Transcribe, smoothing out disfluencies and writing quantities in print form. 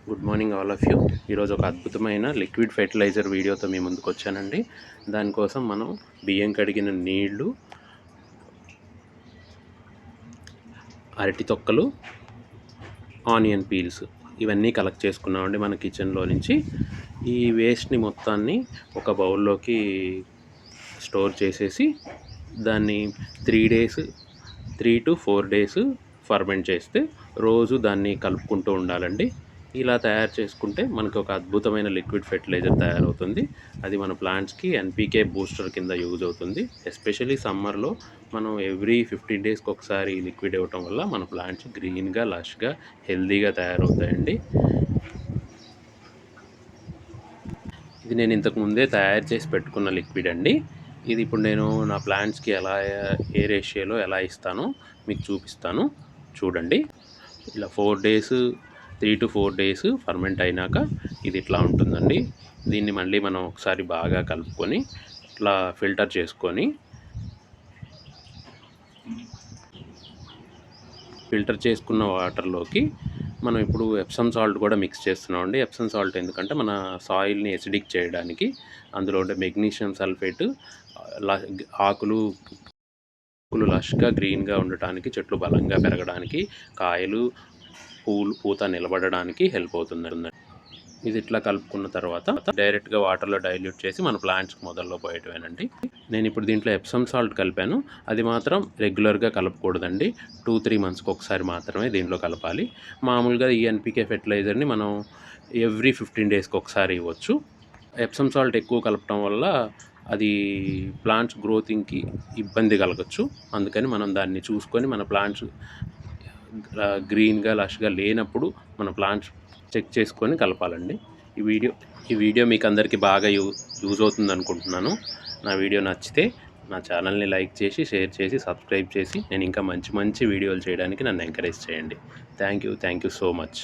Good morning all of you. ఈరోజు ఒక అద్భుతమైన లిక్విడ్ ఫెర్టిలైజర్ వీడియోతో మీ ముందుకు వచ్చానండి. దానికోసం మనం బియ్యం కడిగిన నీళ్లు, అరటి తొక్కలు, ఆనియన్ పీల్స్ ఇవన్నీ కలెక్ట్ చేసుకున్నామండి మన కిచెన్లో నుంచి. ఈ వేస్ట్ని మొత్తాన్ని ఒక బౌల్లోకి స్టోర్ చేసేసి దాన్ని 3 to 4 days ఫర్మెంట్ చేస్తే రోజు దాన్ని కలుపుకుంటూ ఉండాలండి. ఇలా తయారు చేసుకుంటే మనకు ఒక అద్భుతమైన లిక్విడ్ ఫెర్టిలైజర్ తయారవుతుంది. అది మన ప్లాంట్స్కి ఎన్పీకే బూస్టర్ కింద యూజ్ అవుతుంది. ఎస్పెషలీ సమ్మర్లో మనం ఎవ్రీ 15 daysకి ఒకసారి లిక్విడ్ ఇవ్వటం వల్ల మన ప్లాంట్స్ గ్రీన్గా, లష్గా, హెల్దీగా తయారవుతాయండి. ఇది నేను ఇంతకు ముందే తయారు చేసి పెట్టుకున్న లిక్విడ్ అండి. ఇది ఇప్పుడు నేను నా ప్లాంట్స్కి ఏ రేషియోలో ఎలా ఇస్తానో మీకు చూపిస్తాను, చూడండి. ఇలా 3 to 4 days ఫర్మెంట్ అయినాక ఇది ఇట్లా ఉంటుందండి. దీన్ని మళ్ళీ మనం ఒకసారి బాగా కలుపుకొని ఇట్లా ఫిల్టర్ చేసుకొని, ఫిల్టర్ చేసుకున్న వాటర్లోకి మనం ఇప్పుడు ఎప్సమ్ సాల్ట్ కూడా మిక్స్ చేస్తున్నాం అండి. ఎప్సమ్ సాల్ట్ ఎందుకంటే మన సాయిల్ని ఎసిడిక్ చేయడానికి, అందులో ఉండే మెగ్నీషియం సల్ఫేట్ ఆకులు లష్గా గ్రీన్గా ఉండటానికి, చెట్లు బలంగా పెరగడానికి, కాయలు పూత నిలబడడానికి హెల్ప్ అవుతుంది. ఇది ఇట్లా కలుపుకున్న తర్వాత డైరెక్ట్గా వాటర్లో డైల్యూట్ చేసి మన ప్లాంట్స్కి మొదల్లో పోయటమేనండి. నేను ఇప్పుడు దీంట్లో ఎప్సమ్ సాల్ట్ కలిపాను. అది మాత్రం రెగ్యులర్గా కలపకూడదండి. 2-3 monthsకి ఒకసారి మాత్రమే దీంట్లో కలపాలి. మామూలుగా ఈ ఎన్పీకే ఫెర్టిలైజర్ని మనం ఎవ్రీ 15 daysకి ఒకసారి ఇవ్వచ్చు. ఎప్సమ్ సాల్ట్ ఎక్కువ కలపటం వల్ల అది ప్లాంట్స్ గ్రోతింగ్కి ఇబ్బంది కలగచ్చు. అందుకని మనం దాన్ని చూసుకొని మన ప్లాంట్స్ గ్రీన్గా, లష్గా లేనప్పుడు మన ప్లాంట్స్ చెక్ చేసుకొని కలపాలండి. ఈ వీడియో మీకు అందరికీ బాగా యూజ్ అవుతుంది అనుకుంటున్నాను. నా వీడియో నచ్చితే నా ఛానల్ని లైక్ చేసి, షేర్ చేసి, సబ్స్క్రైబ్ చేసి నేను ఇంకా మంచి వీడియోలు చేయడానికి నన్ను ఎంకరేజ్ చేయండి. Thank you so much.